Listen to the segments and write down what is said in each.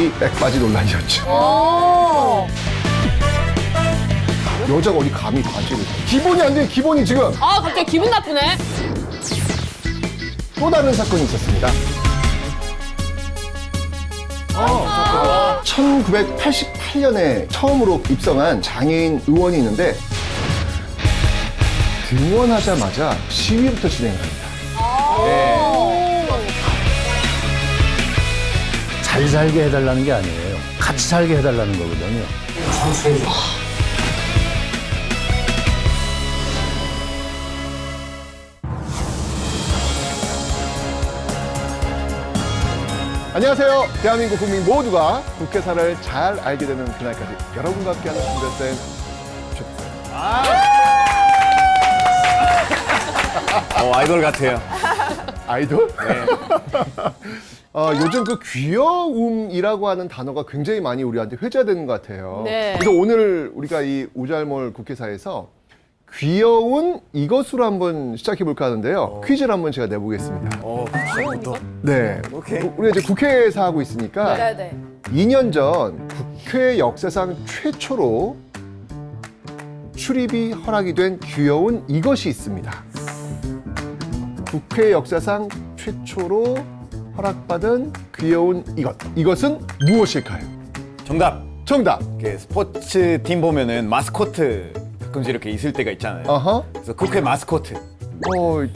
이 맥바지 논란이었죠. 여자가 어디 감히 바지를. 기본이 안 돼, 기본이 지금. 아, 갑자기 기분 나쁘네. 또 다른 사건이 있었습니다. 1988년에 처음으로 입성한 장애인 의원이 있는데 등원하자마자 시위부터 진행합니다. 잘 살게 해달라는 게 아니에요. 같이 살게 해달라는 거거든요. 안녕하세요. 대한민국 국민 모두가 국회사를 잘 알게 되는 그날까지 여러분과 함께하는 준비쌤 아이돌 같아요. 아이돌? 네. 요즘 그 귀여움이라고 하는 단어가 굉장히 많이 우리한테 회자되는 것 같아요. 네. 그래서 오늘 우리가 이 우잘몰 국회사에서 귀여운 이것으로 한번 시작해볼까 하는데요. 퀴즈를 한번 제가 내보겠습니다. 시작부터. 네. 오케이. 우리가 이제 국회에서 하고 있으니까 네네. 2년 전 국회 역사상 최초로 출입이 허락이 된 귀여운 이것이 있습니다. 국회 역사상 최초로 허락받은 귀여운 이것. 이것은 무엇일까요? 정답. 정답. 이렇게 스포츠 팀 보면은 마스코트 가끔씩 이렇게 있을 때가 있잖아요. 어허. 그래서 국회 마스코트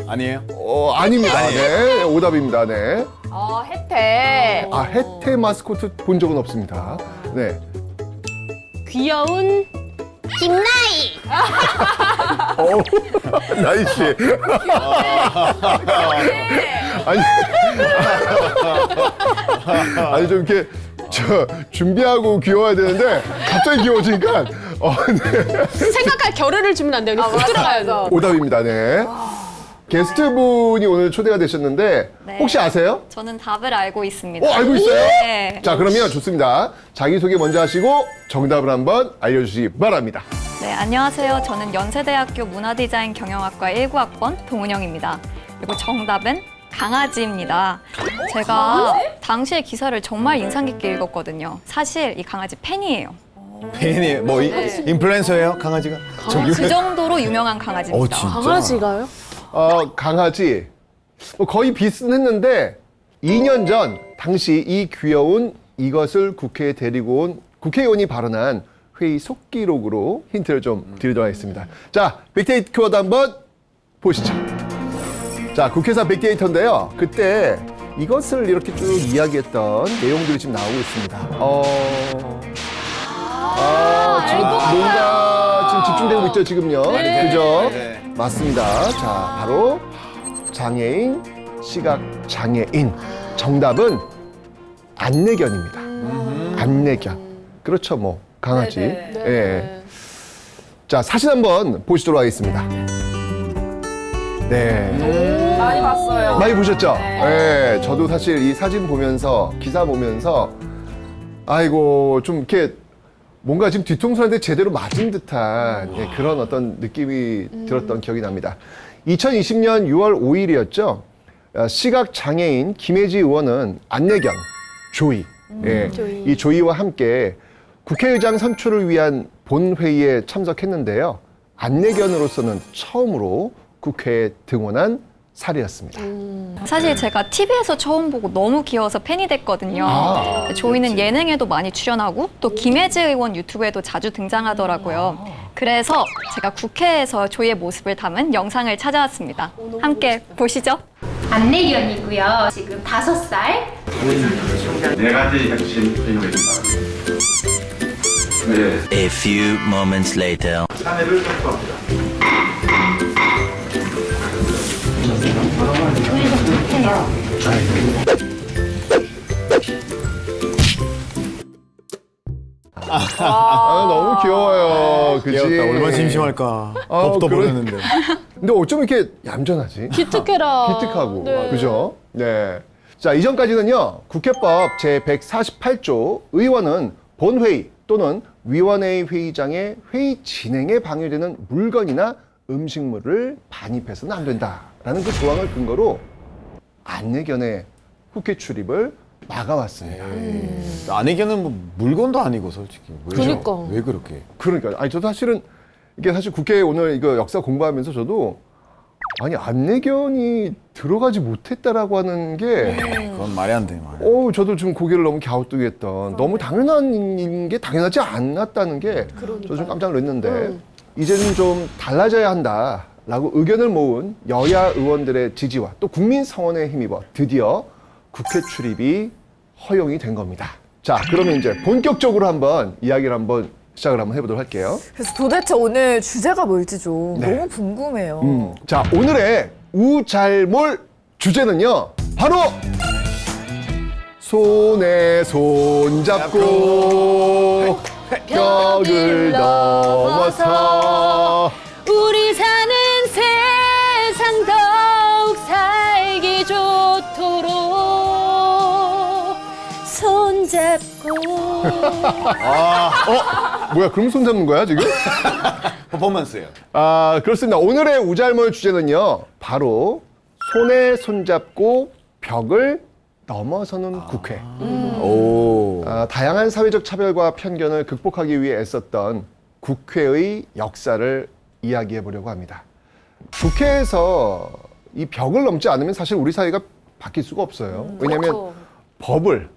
아니에요? 아닙니다. 아니에요. 네, 오답입니다. 네. 혜태. 혜태 마스코트 본 적은 없습니다. 네. 귀여운 김나희. 나이 씨. 아니, 아니 좀 이렇게 준비하고 귀여워야 되는데 갑자기 귀여워지니까 네. 생각할 겨를을 주면 안 돼요. 훅 들어가야죠. 오답입니다. 네. 게스트분이 오늘 초대가 되셨는데 네. 혹시 아세요? 저는 답을 알고 있습니다. 알고 있어요? 네. 자, 그러면 좋습니다. 자기소개 먼저 하시고 정답을 한번 알려주시기 바랍니다. 네, 안녕하세요. 저는 연세대학교 문화디자인 경영학과 19학번 동은영입니다. 그리고 정답은 강아지입니다. 제가 당시에 기사를 정말 인상 깊게 읽었거든요. 사실 이 강아지 팬이에요. 팬이 뭐 인플루엔서예요, 강아지가? 그 정도로 유명한 강아지입니다. 진짜? 강아지가요? 강아지. 거의 비슷했는데 2년 전 당시 이 귀여운 이것을 국회에 데리고 온 국회의원이 발언한 회의 속기록으로 힌트를 좀 드리도록 하겠습니다. 자, 빅데이터 키워드 한번 보시죠. 자, 국회사 빅데이터인데요. 그때 이것을 이렇게 쭉 이야기했던 내용들이 지금 나오고 있습니다. 지금 뭔가 지금 집중되고 있죠, 지금요. 네. 그죠? 네. 맞습니다. 자, 바로 장애인, 시각장애인. 정답은 안내견입니다. 안내견. 그렇죠, 뭐, 강아지. 네네. 예. 자, 사진 한번 보시도록 하겠습니다. 네. 많이 봤어요. 많이 보셨죠? 네. 저도 사실 이 사진 보면서, 기사 보면서, 아이고, 좀 이렇게 뭔가 지금 뒤통수한테 제대로 맞은 듯한 그런 어떤 느낌이 들었던 기억이 납니다. 2020년 6월 5일이었죠. 시각장애인 김혜지 의원은 안내견, 조이. 조이. 이 조이와 함께 국회의장 선출을 위한 본회의에 참석했는데요. 안내견으로서는 처음으로 국회에 등원한 사례였습니다. 사실 제가 TV에서 처음 보고 너무 귀여워서 팬이 됐거든요. 조이는 예능에도 많이 출연하고 또 김혜지 의원 유튜브에도 자주 등장하더라고요. 그래서 제가 국회에서 조이의 모습을 담은 영상을 찾아왔습니다. 함께 보시죠. 안내견이고요. 지금 5살. 네 가지 핵심 인물입니다. 네, A few moments later. 사내를 선포합니다. 너무 귀여워요. 그치? 귀엽다. 얼마나 심심할까. 법도 모르는데. 근데 어쩜 이렇게 얌전하지? 기특해라. 기특하고. 네. 그죠? 네. 자, 이전까지는요, 국회법 제148조 의원은 본회의 또는 위원회의 회의장의 회의 진행에 방해되는 물건이나 음식물을 반입해서는 안 된다라는 그 조항을 근거로 안내견의 국회 출입을 막아왔습니다. 안혜견은 뭐 물건도 아니고 솔직히. 그러니까. 왜 그렇게? 그러니까 아니 저도 사실은 이게 사실 국회에 오늘 이거 역사 공부하면서 저도 아니 안내견이 들어가지 못했다라고 하는 게 그건 말이 안 돼. 말. 저도 좀 고개를 너무 갸우뚱했던 너무 당연한 일인 게 당연하지 않았다는 게 저 좀 깜짝 놀랐는데 이제는 좀 달라져야 한다라고 의견을 모은 여야 의원들의 지지와 또 국민 성원에 힘입어 드디어 국회 출입이 허용이 된 겁니다. 자, 그러면 이제 본격적으로 한번 이야기를 한번 시작을 한번 해보도록 할게요. 그래서 도대체 오늘 주제가 뭘지 좀 네. 너무 궁금해요. 자, 오늘의 우잘몰 주제는요, 바로 손에 손 잡고 벽을 넘어서 우리 사는 세상 더욱 살기 좋도록 손잡고 뭐야, 그럼 손 잡는 거야, 지금? 퍼포먼스예요. 아, 그렇습니다. 오늘의 우잘몰 주제는요, 바로 손에 손 잡고 벽을 넘어서는 국회. 오. 다양한 사회적 차별과 편견을 극복하기 위해 애썼던 국회의 역사를 이야기해 보려고 합니다. 국회에서 이 벽을 넘지 않으면 사실 우리 사회가 바뀔 수가 없어요. 왜냐하면 그렇죠. 법을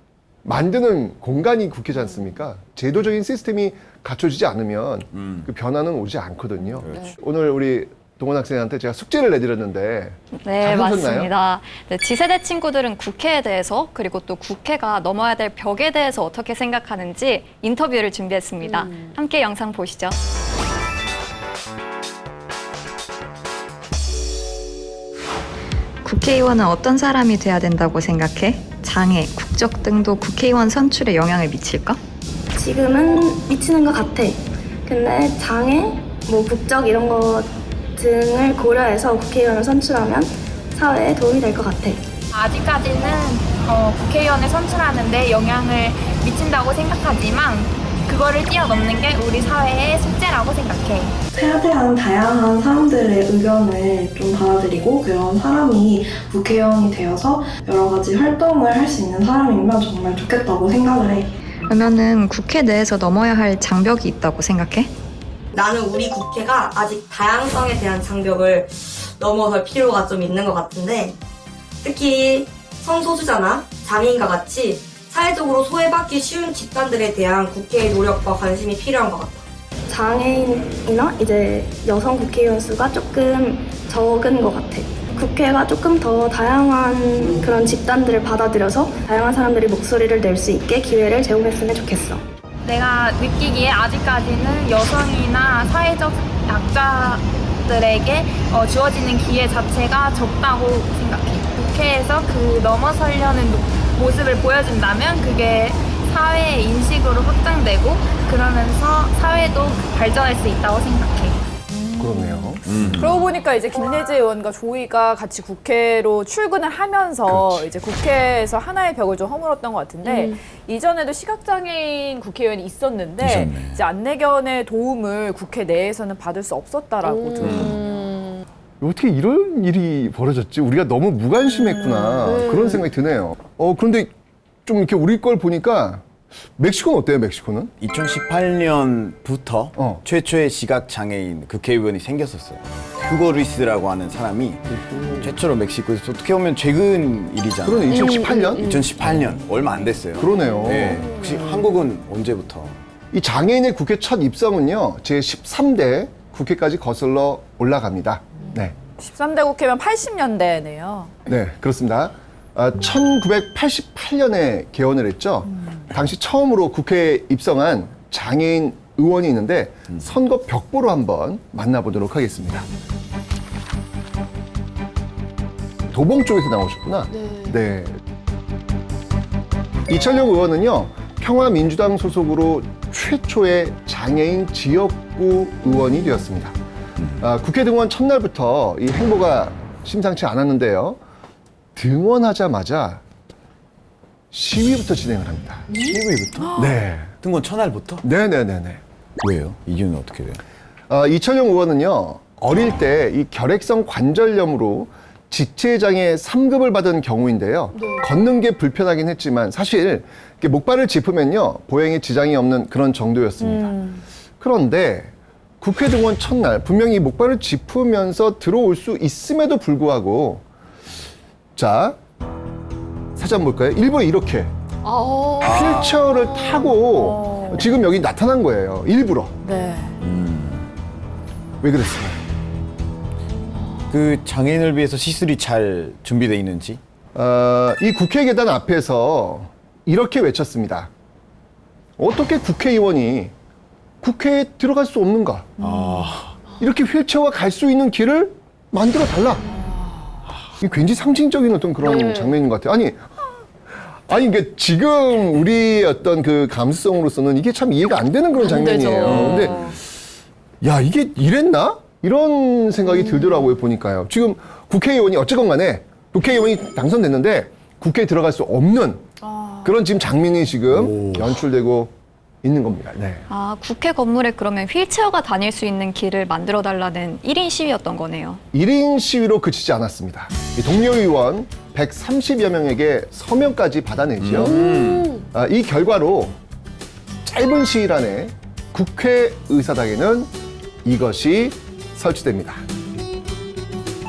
만드는 공간이 국회지 않습니까? 제도적인 시스템이 갖춰지지 않으면 그 변화는 오지 않거든요. 오늘 우리 동원 학생한테 제가 숙제를 내드렸는데 네, 잘 하셨나요? 맞습니다. 네, 지세대 친구들은 국회에 대해서 그리고 또 국회가 넘어야 될 벽에 대해서 어떻게 생각하는지 인터뷰를 준비했습니다. 함께 영상 보시죠. 국회의원은 어떤 사람이 돼야 된다고 생각해? 장애, 국적 등도 국회의원 선출에 영향을 미칠까? 지금은 미치는 것 같아. 근데 장애, 뭐 국적 이런 거 등을 고려해서 국회의원을 선출하면 사회에 도움이 될 것 같아. 아직까지는 국회의원을 선출하는데 영향을 미친다고 생각하지만 그거를 뛰어넘는 게 우리 사회의 숙제라고 생각해. 최대한 다양한 사람들의 의견을 좀 받아들이고 그런 사람이 국회의원이 되어서 여러 가지 활동을 할 수 있는 사람이면 정말 좋겠다고 생각을 해. 그러면은 국회 내에서 넘어야 할 장벽이 있다고 생각해? 나는 우리 국회가 아직 다양성에 대한 장벽을 넘어설 필요가 좀 있는 것 같은데 특히 성소수자나 장애인과 같이 사회적으로 소외받기 쉬운 집단들에 대한 국회의 노력과 관심이 필요한 것 같아. 장애인이나 이제 여성 국회의원 수가 조금 적은 것 같아. 국회가 조금 더 다양한 그런 집단들을 받아들여서 다양한 사람들이 목소리를 낼 수 있게 기회를 제공했으면 좋겠어. 내가 느끼기에 아직까지는 여성이나 사회적 약자들에게 주어지는 기회 자체가 적다고 생각해. 국회에서 그 넘어서려는 모습을 보여준다면 그게 사회의 인식으로 확장되고 그러면서 사회도 발전할 수 있다고 생각해. 그렇네요. 그러고 보니까 이제 김예지 의원과 조이가 같이 국회로 출근을 하면서 이제 국회에서 하나의 벽을 좀 허물었던 것 같은데 이전에도 시각장애인 국회의원이 있었는데 있었네. 이제 안내견의 도움을 국회 내에서는 받을 수 없었다라고 들었거든요. 어떻게 이런 일이 벌어졌지? 우리가 너무 무관심했구나. 그런 생각이 드네요. 그런데 좀 이렇게 우리 걸 보니까 멕시코는 어때요, 멕시코는? 2018년부터 최초의 시각장애인 국회의원이 생겼었어요. 휴고 루이스라고 하는 사람이 최초로 멕시코에서 어떻게 보면 최근 일이잖아요. 그러네, 2018년? 2018년 얼마 안 됐어요. 그러네요. 네. 혹시 한국은 언제부터? 이 장애인의 국회 첫 입성은요, 제13대 국회까지 거슬러 올라갑니다. 네. 13대 국회면 80년대네요. 네, 그렇습니다. 1988년에 개원을 했죠. 당시 처음으로 국회에 입성한 장애인 의원이 있는데 선거 벽보로 한번 만나보도록 하겠습니다. 도봉 쪽에서 나오셨구나. 네. 이철용 의원은요, 평화민주당 소속으로 최초의 장애인 지역구 의원이 되었습니다. 국회 등원 첫날부터 이 행보가 심상치 않았는데요. 등원하자마자 시위부터 진행을 합니다. 시위부터? 네. 등원 첫날부터? 네네네네. 왜요? 이유는 어떻게 돼요? 이철용 의원은요, 어릴 때 이 결핵성 관절염으로 지체장애 3급을 받은 경우인데요. 걷는 게 불편하긴 했지만 사실 이렇게 목발을 짚으면요. 보행에 지장이 없는 그런 정도였습니다. 그런데 국회 등원 첫날 분명히 목발을 짚으면서 들어올 수 있음에도 불구하고 자, 사진 한번 볼까요? 일부러 이렇게 휠체어를 타고 지금 여기 나타난 거예요. 일부러. 네. 왜 그랬어요? 그 장애인을 위해서 시술이 잘 준비되어 있는지. 이 국회 계단 앞에서 이렇게 외쳤습니다. 어떻게 국회의원이 국회에 들어갈 수 없는가? 이렇게 휠체어가 갈 수 있는 길을 만들어 달라. 이게 굉장히 상징적인 어떤 그런 장면인 것 같아요. 아니 이게 지금 우리 어떤 그 감수성으로서는 이게 참 이해가 안 되는 그런 장면이에요. 근데 야 이게 이랬나? 이런 생각이 들더라고요 보니까요. 지금 국회의원이 어쨌건 간에 국회의원이 당선됐는데 국회에 들어갈 수 없는 그런 지금 장면이 지금 연출되고 있는 겁니다. 네. 아, 국회 건물에 그러면 휠체어가 다닐 수 있는 길을 만들어 달라는 1인 시위였던 거네요. 1인 시위로 그치지 않았습니다. 이 동료 의원 130여 명에게 서명까지 받아내죠. 이 결과로 짧은 시일 안에 국회의사당에는 이것이 설치됩니다.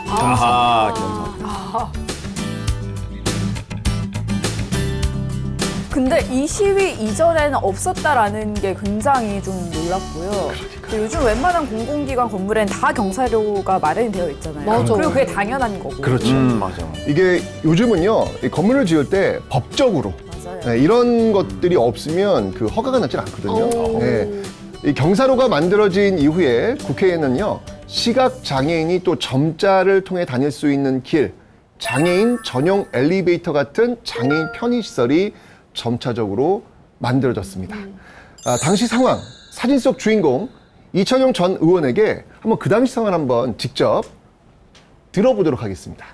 아하, 경사. 근데 이 시위 이전에는 없었다라는 게 굉장히 좀 놀랍고요. 또 요즘 웬만한 공공기관 건물엔 다 경사로가 마련이 되어 있잖아요. 맞아. 그리고 그게 당연한 거고. 그렇죠. 맞아. 이게 요즘은요, 이 건물을 지을 때 법적으로 맞아요. 네, 이런 것들이 없으면 그 허가가 나질 않거든요. 네. 이 경사로가 만들어진 이후에 국회에는요, 시각 장애인이 또 점자를 통해 다닐 수 있는 길, 장애인 전용 엘리베이터 같은 장애인 편의시설이 점차적으로 만들어졌습니다. 당시 상황, 사진 속 주인공 이천용 전 의원에게 한번 그 당시 상황을 한번 직접 들어보도록 하겠습니다.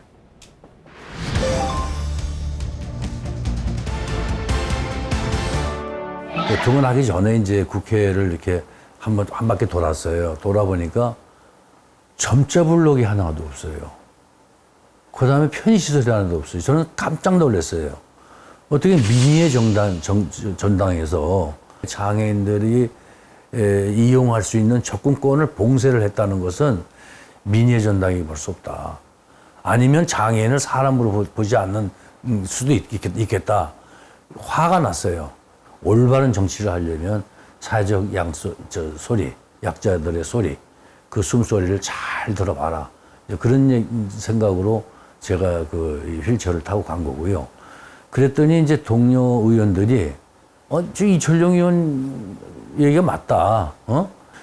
등원하기 전에 이제 국회를 이렇게 한 바퀴 돌았어요. 돌아보니까 점자 블록이 하나도 없어요. 그 다음에 편의시설이 하나도 없어요. 저는 깜짝 놀랐어요. 어떻게 민의의 전당에서 장애인들이 이용할 수 있는 접근권을 봉쇄를 했다는 것은 민의의 전당이 볼 수 없다. 아니면 장애인을 사람으로 보지 않는 수도 있겠다. 화가 났어요. 올바른 정치를 하려면 사회적 소리, 약자들의 소리, 그 숨소리를 잘 들어봐라. 그런 생각으로 제가 그 휠체어를 타고 간 거고요. 그랬더니 이제 동료 의원들이 저 이철용 의원 얘기가 맞다.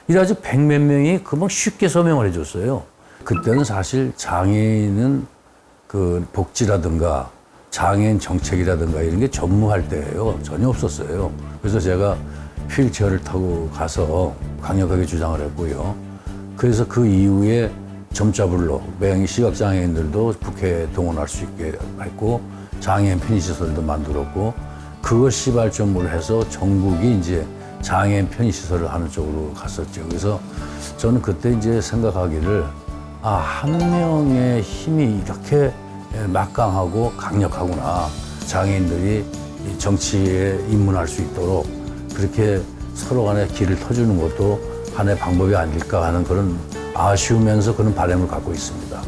이래가지고 100몇 명이 금방 쉽게 서명을 해줬어요. 그때는 사실 장애인은 그 복지라든가 장애인 정책이라든가 이런 게 전무할 때예요. 전혀 없었어요. 그래서 제가 휠체어를 타고 가서 강력하게 주장을 했고요. 그래서 그 이후에 점자블록, 매형이 시각장애인들도 국회에 동원할 수 있게 했고 장애인 편의시설도 만들었고 그걸 시발점으로 해서 전국이 이제 장애인 편의시설을 하는 쪽으로 갔었죠. 그래서 저는 그때 이제 생각하기를 한 명의 힘이 이렇게 막강하고 강력하구나. 장애인들이 정치에 입문할 수 있도록 그렇게 서로 간에 길을 터주는 것도 하나의 방법이 아닐까 하는 그런 아쉬우면서 그런 바람을 갖고 있습니다.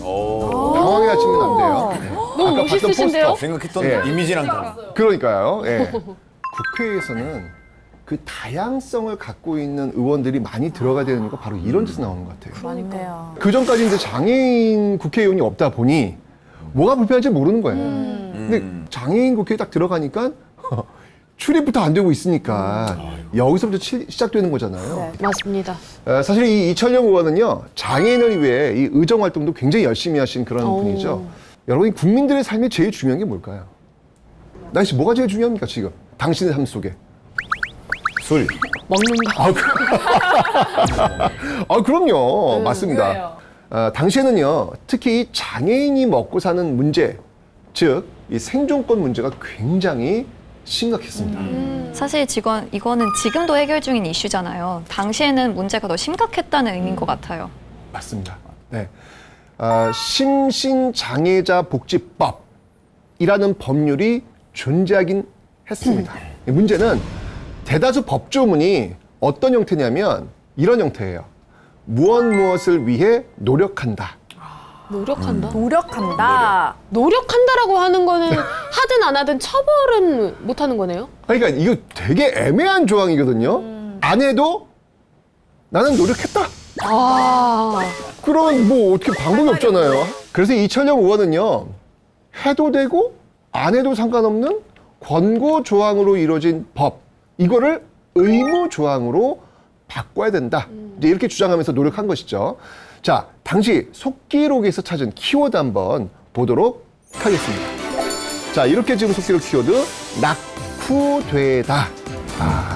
당황해 하시면 안 돼요. 너무 아까 봤던 멋있으신데요? 포스터. 생각했던 예. 이미지랑 달라. 그러니까요. 예. 국회에서는 그 다양성을 갖고 있는 의원들이 많이 들어가야 되는 거 바로 이런 데서 나오는 것 같아요. 맞네요. 그 전까지 이제 장애인 국회의원이 없다 보니 뭐가 불편한지 모르는 거예요. 근데 장애인 국회에 딱 들어가니까 출입부터 안 되고 있으니까 여기서부터 시작되는 거잖아요. 네. 맞습니다. 사실 이 이철용 의원은요, 장애인을 위해 이 의정 활동도 굉장히 열심히 하신 그런 분이죠. 여러분, 국민들의 삶이 제일 중요한 게 뭘까요? 나희 씨, 뭐가 제일 중요합니까, 지금? 당신의 삶 속에. 술. 먹는 거. 그럼요. 맞습니다. 당시에는요, 특히 이 장애인이 먹고 사는 문제, 즉, 이 생존권 문제가 굉장히 심각했습니다. 사실 이거는 지금도 해결 중인 이슈잖아요. 당시에는 문제가 더 심각했다는 의미인 것 같아요. 맞습니다. 네. 심신장애자 복지법이라는 법률이 존재하긴 했습니다. 문제는 대다수 법조문이 어떤 형태냐면 이런 형태예요. 무엇을 위해 노력한다. 노력한다. 노력한다. 노력한다라고 하는 거는 하든 안 하든 처벌은 못 하는 거네요. 그러니까 이거 되게 애매한 조항이거든요. 안 해도 나는 노력했다. 그런 뭐 어떻게 방법이 없잖아요. 그래서 이철영 의원은요. 해도 되고 안 해도 상관없는 권고 조항으로 이루어진 법. 이거를 의무 조항으로 바꿔야 된다. 이제 이렇게 주장하면서 노력한 것이죠. 자, 당시 속기록에서 찾은 키워드 한번 보도록 하겠습니다. 자, 이렇게 지금 속기록 키워드 낙후되다.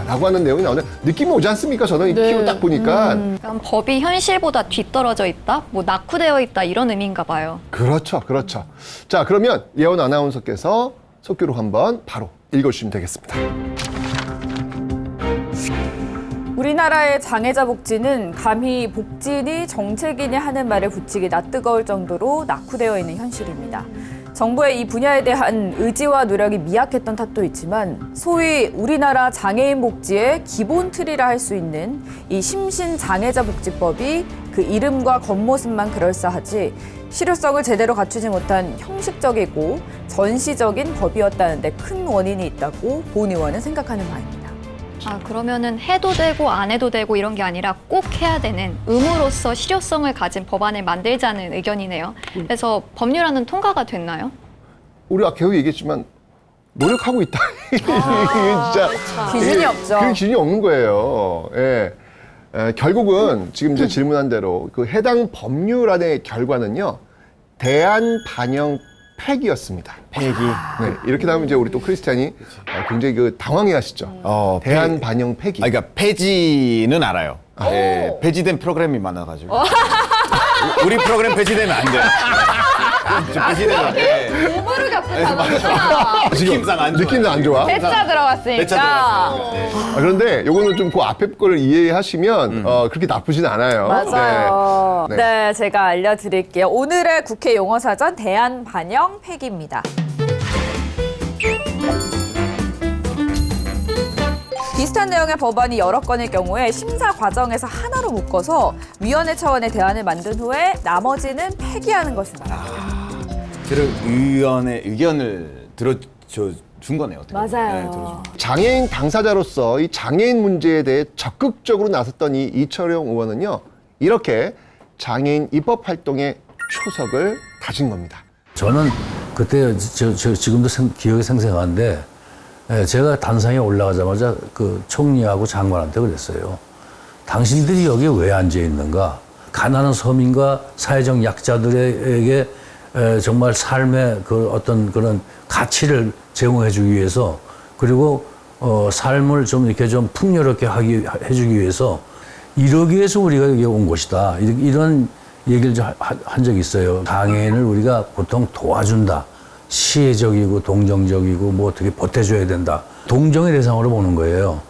라고 하는 내용이 나오는데 느낌이 오지 않습니까? 저는 이 키워드 딱 보니까. 그럼 법이 현실보다 뒤떨어져 있다? 뭐 낙후되어 있다 이런 의미인가 봐요. 그렇죠. 그렇죠. 자, 그러면 예원 아나운서께서 속기록 한번 바로 읽어주시면 되겠습니다. 우리나라의 장애자 복지는 감히 복지니 정책이니 하는 말에 붙이기 낯뜨거울 정도로 낙후되어 있는 현실입니다. 정부의 이 분야에 대한 의지와 노력이 미약했던 탓도 있지만 소위 우리나라 장애인 복지의 기본 틀이라 할 수 있는 이 심신장애자 복지법이 그 이름과 겉모습만 그럴싸하지 실효성을 제대로 갖추지 못한 형식적이고 전시적인 법이었다는 데 큰 원인이 있다고 본 의원은 생각하는 바입니다. 그러면은 해도 되고 안 해도 되고 이런 게 아니라 꼭 해야 되는 의무로서 실효성을 가진 법안을 만들자는 의견이네요. 그래서 법률안은 통과가 됐나요? 우리 아까 계속 얘기했지만 노력하고 있다. 이게 진짜 기준이 없죠. 그 기준이 없는 거예요. 예. 결국은 지금 이제 질문한 대로 그 해당 법률안의 결과는요. 대안 반영 폐기였습니다. 폐기. 네, 이렇게 나오면 이제 우리 또 크리스찬이 굉장히 그 당황해하시죠. 대안 반영 폐기. 그러니까 폐지는 알아요. 네, 폐지된 프로그램이 많아가지고. 우리 프로그램 폐지되면 안 돼요. 좀 폐지되면. 네. 오버를 겪고 느낌상 안 좋아. 느낌도 안 좋아. 배차 들어갔으니까. 배차 들어갔어요. 네. 그런데 요거는 좀 그 앞에 거를 이해하시면 그렇게 나쁘진 않아요. 맞아요. 네. 네, 제가 알려드릴게요. 오늘의 국회 용어사전 대안 반영 폐기입니다. 비슷한 내용의 법안이 여러 건일 경우에 심사 과정에서 하나로 묶어서 위원회 차원의 대안을 만든 후에 나머지는 폐기하는 것을 말합니다. 의원의 의견을 들어준 거네요. 어떻게 보면. 맞아요. 네, 들어준. 장애인 당사자로서 이 장애인 문제에 대해 적극적으로 나섰던 이 이철영 의원은요. 이렇게 장애인 입법 활동의 초석을 다진 겁니다. 저는 그때 지금도 기억이 생생한데 제가 단상에 올라가자마자 그 총리하고 장관한테 그랬어요. 당신들이 여기 왜 앉아 있는가? 가난한 서민과 사회적 약자들에게 정말 삶의 그 어떤 그런 가치를 제공해주기 위해서 그리고 삶을 좀 이렇게 좀 풍요롭게 해주기 위해서 이러기 위해서 우리가 여기 온 것이다. 이런 얘기를 한 적이 있어요. 장애인을 우리가 보통 도와준다. 시혜적이고 동정적이고 뭐 어떻게 보태줘야 된다. 동정의 대상으로 보는 거예요.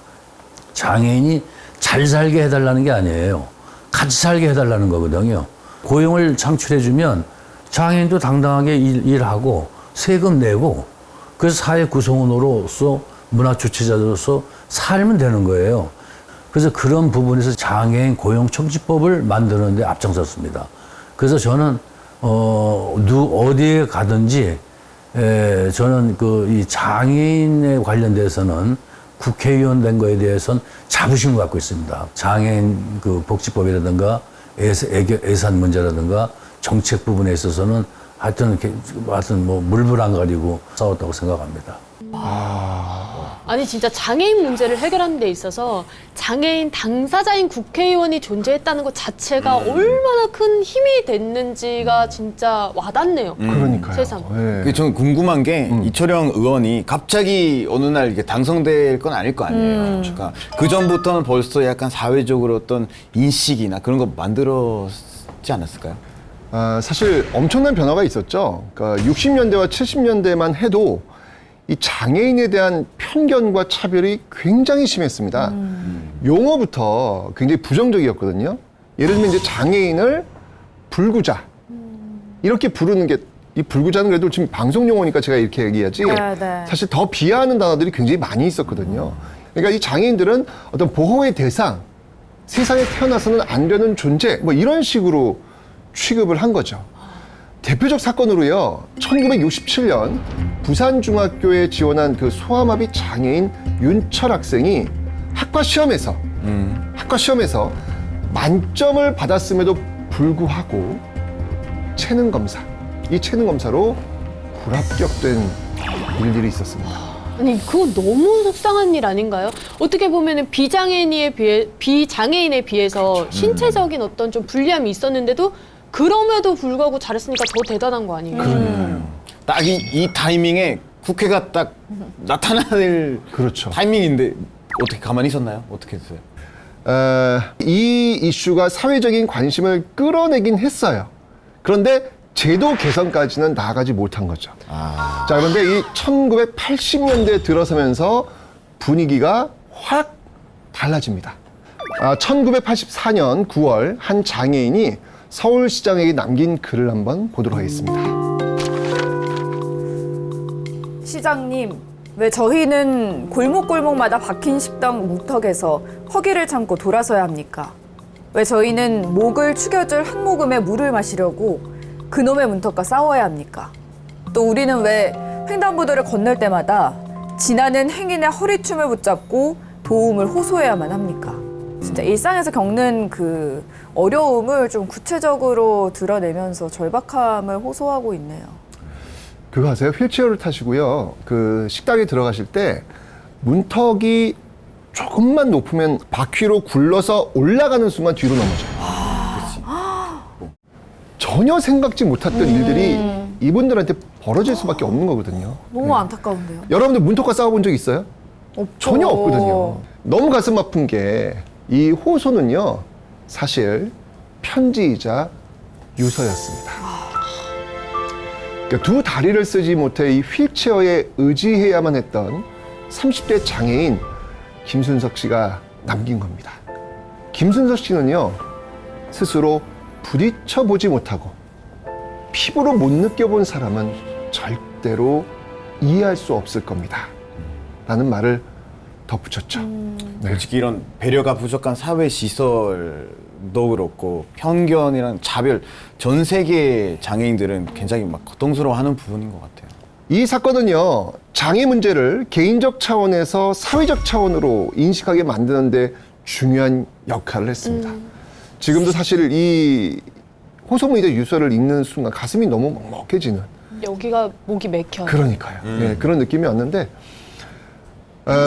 장애인이 잘 살게 해달라는 게 아니에요. 같이 살게 해달라는 거거든요. 고용을 창출해주면 장애인도 당당하게 일하고 세금 내고 그래서 사회 구성원으로서 문화 주체자로서 살면 되는 거예요. 그래서 그런 부분에서 장애인 고용청지법을 만드는데 앞장섰습니다. 그래서 저는 어디에 가든지 저는 이 장애인에 관련돼서는 국회의원 된 거에 대해서는 자부심을 갖고 있습니다. 장애인 그 복지법이라든가 예산 문제라든가 정책 부분에 있어서는 하여튼 뭐 물불 안 가리고 싸웠다고 생각합니다. 아니 진짜 장애인 문제를 해결하는 데 있어서 장애인 당사자인 국회의원이 존재했다는 것 자체가 얼마나 큰 힘이 됐는지가 진짜 와닿네요. 그러니까요. 세상. 네. 저는 궁금한 게 이철영 의원이 갑자기 어느 날 이렇게 당선될 건 아닐 거 아니에요. 그러니까 그 전부터는 벌써 약간 사회적으로 어떤 인식이나 그런 거 만들었지 않았을까요? 사실 엄청난 변화가 있었죠. 그러니까 60년대와 70년대만 해도 이 장애인에 대한 편견과 차별이 굉장히 심했습니다. 용어부터 굉장히 부정적이었거든요. 예를 들면 이제 장애인을 불구자, 이렇게 부르는 게 이 불구자는 그래도 지금 방송 용어니까 제가 이렇게 얘기하지 네. 사실 더 비하하는 단어들이 굉장히 많이 있었거든요. 그러니까 이 장애인들은 어떤 보호의 대상, 세상에 태어나서는 안 되는 존재 뭐 이런 식으로 취급을 한 거죠. 대표적 사건으로요. 1967년 부산중학교에 지원한 그 소아마비 장애인 윤철 학생이 학과 시험에서 만점을 받았음에도 불구하고 체능 검사, 이 체능 검사로 불합격된 일들이 있었습니다. 아니 그건 너무 속상한 일 아닌가요? 어떻게 보면은 비장애인에 비해서 신체적인 어떤 좀 불리함이 있었는데도 그럼에도 불구하고 잘했으니까 더 대단한 거 아니에요? 딱 이 타이밍에 국회가 딱 나타날 그렇죠. 타이밍인데 어떻게 가만히 있었나요? 어떻게 했어요? 이 이슈가 사회적인 관심을 끌어내긴 했어요. 그런데 제도 개선까지는 나아가지 못한 거죠. 자, 그런데 이 1980년대에 들어서면서 분위기가 확 달라집니다. 1984년 9월 한 장애인이 서울시장에게 남긴 글을 한번 보도록 하겠습니다. 시장님, 왜 저희는 골목골목마다 박힌 식당 문턱에서 허기를 참고 돌아서야 합니까? 왜 저희는 목을 축여줄 한 모금의 물을 마시려고 그놈의 문턱과 싸워야 합니까? 또 우리는 왜 횡단보도를 건널 때마다 지나는 행인의 허리춤을 붙잡고 도움을 호소해야만 합니까? 진짜 일상에서 겪는 그 어려움을 좀 구체적으로 드러내면서 절박함을 호소하고 있네요. 그거 아세요? 휠체어를 타시고요. 그 식당에 들어가실 때 문턱이 조금만 높으면 바퀴로 굴러서 올라가는 순간 뒤로 넘어져요. 전혀 생각지 못했던 일들이 이분들한테 벌어질 수밖에 없는 거거든요. 너무 안타까운데요. 여러분들 문턱과 싸워본 적 있어요? 없죠. 전혀 없거든요. 너무 가슴 아픈 게 이 호소는요, 사실 편지이자 유서였습니다. 그러니까 두 다리를 쓰지 못해 이 휠체어에 의지해야만 했던 30대 장애인 김순석 씨가 남긴 겁니다. 김순석 씨는요, 스스로 부딪혀보지 못하고 피부로 못 느껴본 사람은 절대로 이해할 수 없을 겁니다. 라는 말을 덧붙였죠. 네. 솔직히 이런 배려가 부족한 사회 시설도 그렇고 편견이랑 차별, 전 세계 장애인들은 굉장히 막 고통스러워하는 부분인 것 같아요. 이 사건은요, 장애 문제를 개인적 차원에서 사회적 차원으로 인식하게 만드는 데 중요한 역할을 했습니다. 지금도 사실 이 호소문이자 유서를 읽는 순간 가슴이 너무 먹먹해지는 여기가 목이 맥혀요. 그러니까요. 네, 그런 느낌이 왔는데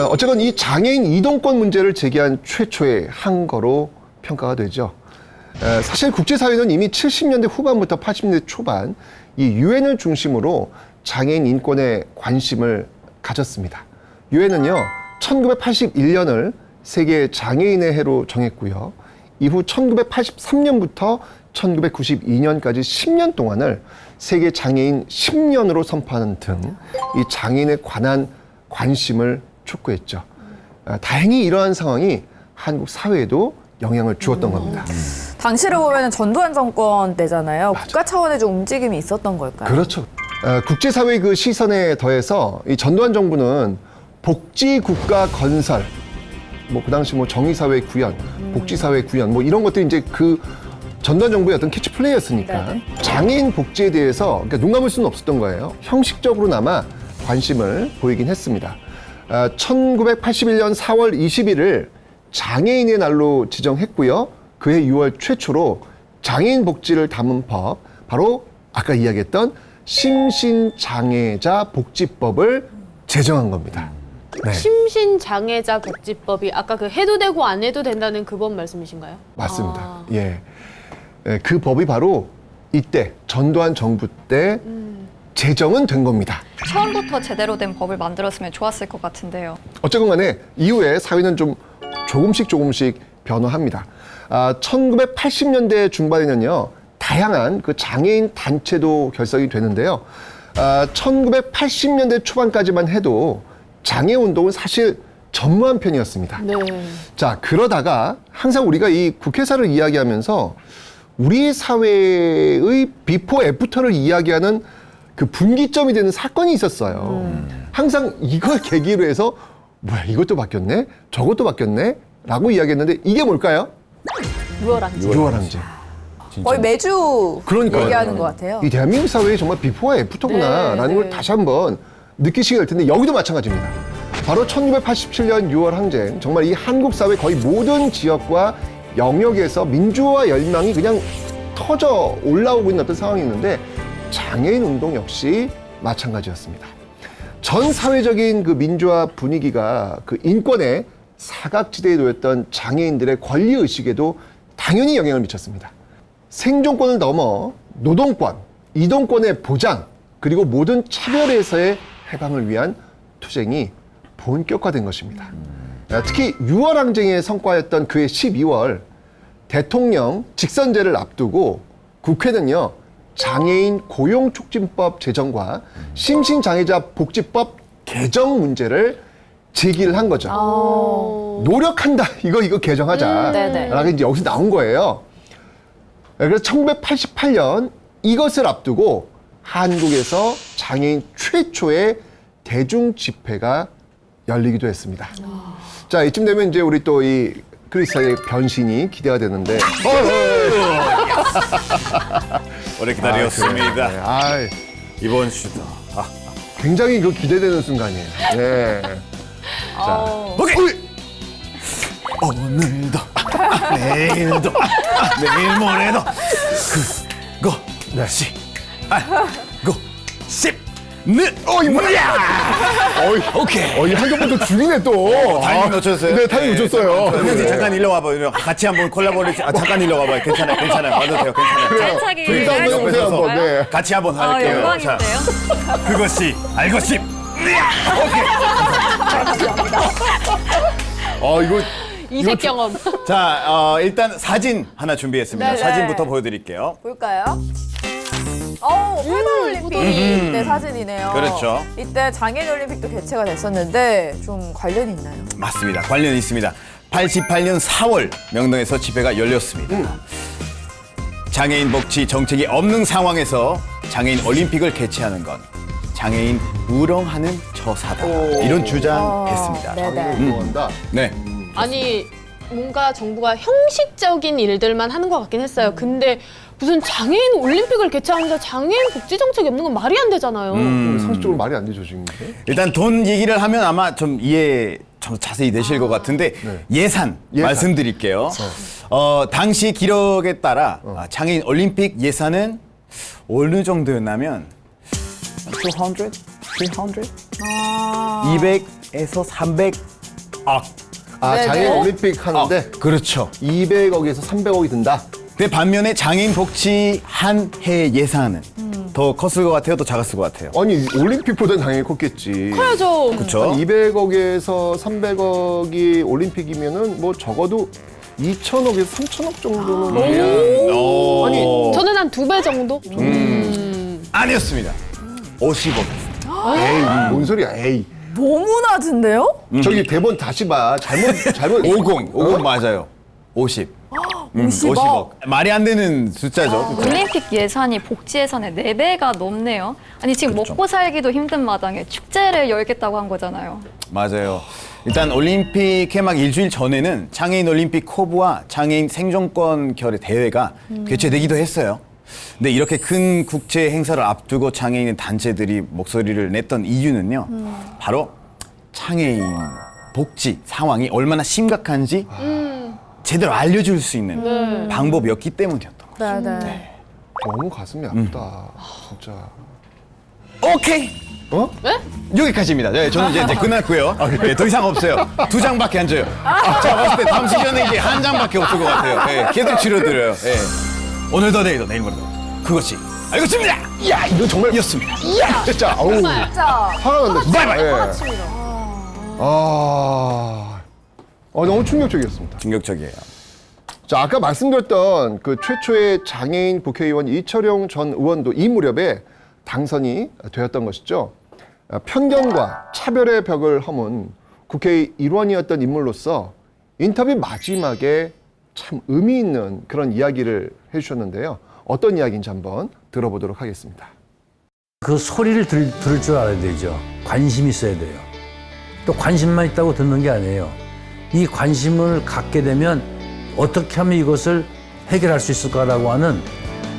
어쨌건 이 장애인 이동권 문제를 제기한 최초의 항거로 평가가 되죠. 사실 국제사회는 이미 70년대 후반부터 80년대 초반 이 유엔을 중심으로 장애인 인권에 관심을 가졌습니다. 유엔은요, 1981년을 세계 장애인의 해로 정했고요. 이후 1983년부터 1992년까지 10년 동안을 세계 장애인 10년으로 선포하는 등 이 장애인에 관한 관심을 촉구했죠. 다행히 이러한 상황이 한국 사회에도 영향을 주었던 겁니다. 당시를 보면 전두환 정권 때잖아요. 국가 차원의 좀 움직임이 있었던 걸까요? 그렇죠. 국제사회 그 시선에 더해서 이 전두환 정부는 복지국가 건설, 뭐 그 당시 뭐 정의사회 구현, 복지사회 구현, 뭐 이런 것들이 이제 그 전두환 정부의 어떤 캐치플레이였으니까 네네. 장애인 복지에 대해서 그러니까 눈 감을 수는 없었던 거예요. 형식적으로나마 관심을 보이긴 했습니다. 1981년 4월 20일을 장애인의 날로 지정했고요. 그해 6월 최초로 장애인 복지를 담은 법, 바로 아까 이야기했던 심신장애자 복지법을 제정한 겁니다. 네, 심신장애자 복지법이 아까 그 해도 되고 안 해도 된다는 그 법 말씀이신가요? 맞습니다. 예. 그 법이 바로 이때 전두환 정부 때 제정은 된 겁니다. 처음부터 제대로 된 법을 만들었으면 좋았을 것 같은데요. 어쨌건 간에 이후에 사회는 좀 조금씩 변화합니다. 1980년대 중반에는요, 다양한 그 장애인 단체도 결성이 되는데요. 1980년대 초반까지만 해도 장애 운동은 사실 전무한 편이었습니다. 네. 자, 그러다가 항상 우리가 이 국회사를 이야기하면서 우리 사회의 비포 애프터를 이야기하는 그 분기점이 되는 사건이 있었어요. 항상 이걸 계기로 해서 뭐야 이것도 바뀌었네, 저것도 바뀌었네 라고 이야기했는데 이게 뭘까요? 유월항쟁. 유월항쟁. 거의 매주 그러니까요. 얘기하는 것 같아요. 이 대한민국 사회에 정말 비포와 애프터구나라는 네, 걸 네. 다시 한번 느끼시게 될 텐데 여기도 마찬가지입니다. 바로 1987년 6월 항쟁, 정말 이 한국 사회 거의 모든 지역과 영역에서 민주화 열망이 그냥 터져 올라오고 있는 어떤 상황이 있는데 장애인 운동 역시 마찬가지였습니다. 전 사회적인 그 민주화 분위기가 그 인권의 사각지대에 놓였던 장애인들의 권리의식에도 당연히 영향을 미쳤습니다. 생존권을 넘어 노동권, 이동권의 보장, 그리고 모든 차별에서의 해방을 위한 투쟁이 본격화된 것입니다. 특히 6월 항쟁의 성과였던 그해 12월 대통령 직선제를 앞두고 국회는요 장애인 고용촉진법 제정과 심신장애자 복지법 개정 문제를 제기를 한 거죠. 노력한다. 이거 개정하자. 네네. 라고 이제 여기서 나온 거예요. 그래서 1988년 이것을 앞두고 한국에서 장애인 최초의 대중 집회가 열리기도 했습니다. 자, 이쯤 되면 이제 우리 또 이 크리스의 변신이 기대가 되는데. 오래 기다렸습니다. 아, 이번 주도. 굉장히 그 기대되는 순간이에요. 네. 자, 오케이. 오늘도 내일도 내일 모레도 그것이 알고 싶는 뭐야? 오케이. 이 한정부터 죽이네 또. 타이밍 놓쳤어요? 네, 타이밍 놓쳤어요. 형님 네. 잠깐 일로 와봐. 같이 한번 콜라보레이션. 잠깐 일로 와봐. 괜찮아요. 와도 돼요. 괜찮아요. 차기 둘이서 한번 해보세요, 한번. 네. 같이 한번 할게요. 영광인데요. 그것이 알고 싶. 이거 이색 경험. 자, 일단 사진 하나 준비했습니다. 네네. 사진부터 보여드릴게요. 볼까요? 팔팔올림픽 때 사진이네요. 그렇죠. 이때 장애인올림픽도 개최가 됐었는데 좀 관련이 있나요? 맞습니다. 관련이 있습니다. 88년 4월 명동에서 집회가 열렸습니다. 장애인 복지 정책이 없는 상황에서 장애인 올림픽을 개최하는 건 장애인 우롱하는 처사다. 이런 주장했습니다. 네네. 좋아한다. 네. 아니 뭔가 정부가 형식적인 일들만 하는 것 같긴 했어요. 근데 무슨 장애인 올림픽을 개최하면서 장애인 복지 정책이 없는 건 말이 안 되잖아요. 상식적으로 말이 안 되죠, 지금 이게. 일단 돈 얘기를 하면 아마 좀 이해 좀 자세히 되실 것 같은데 네. 예산 말씀드릴게요. 당시 기록에 따라 장애인 올림픽 예산은 어느 정도였냐면 200? 300? 200에서 300억. 네네. 장애인 올림픽 하는데 그렇죠. 200억에서 300억이 든다. 근데 반면에 장애인 복지 한 해 예산은 더 컸을 것 같아요? 더 작았을 것 같아요? 아니, 올림픽보다 당연히 컸겠지. 커야죠. 그렇죠. 200억에서 300억이 올림픽이면은 뭐 적어도 2천억에서 3천억 정도는 돼야. 아니 저는 한 2배 정도? 아니었습니다. 50억. 에이, 뭔 소리야, 에이. 너무 낮은데요? 저기 대본 다시 봐. 잘못. 50 맞아요. 50. 50억. 말이 안 되는 숫자죠. 그쵸? 올림픽 예산이 복지 예산의 4배가 넘네요. 아니 지금 그렇죠. 먹고 살기도 힘든 마당에 축제를 열겠다고 한 거잖아요. 맞아요. 일단 올림픽 개막 일주일 전에는 장애인 올림픽 코브와 장애인 생존권 결의 대회가 개최되기도 했어요. 근데 이렇게 큰 국제 행사를 앞두고 장애인 단체들이 목소리를 냈던 이유는요. 바로 장애인 복지 상황이 얼마나 심각한지 제대로 알려줄 수 있는 방법이었기 때문이었던 거죠. 네네. 너무 가슴이 아프다. 진짜. 오케이. 여기까지입니다. 네, 저는 이제 끝났고요. 네, 더 이상 없어요. 2장밖에 안 줘요. 제가 봤을 때 다음 시즌에 이제 1장밖에 없을 것 같아요. 네, 계속 치러드려요. 네. 오늘도 내일도 내일 모레도 그것이 알겠습니다. 야, 이거 정말. 이었습니다. 야, 진짜. 어우. 진짜. 화가 난다. 진짜. 바이바이. 예. 너무 충격적이었습니다. 충격적이에요. 자, 아까 말씀드렸던 그 최초의 장애인 국회의원 이철용 전 의원도 이 무렵에 당선이 되었던 것이죠. 편견과 차별의 벽을 허문 국회의 일원이었던 인물로서 인터뷰 마지막에 참 의미 있는 그런 이야기를 해주셨는데요. 어떤 이야기인지 한번 들어보도록 하겠습니다. 그 소리를 들을 줄 알아야 되죠. 관심이 있어야 돼요. 또 관심만 있다고 듣는 게 아니에요. 이 관심을 갖게 되면 어떻게 하면 이것을 해결할 수 있을까라고 하는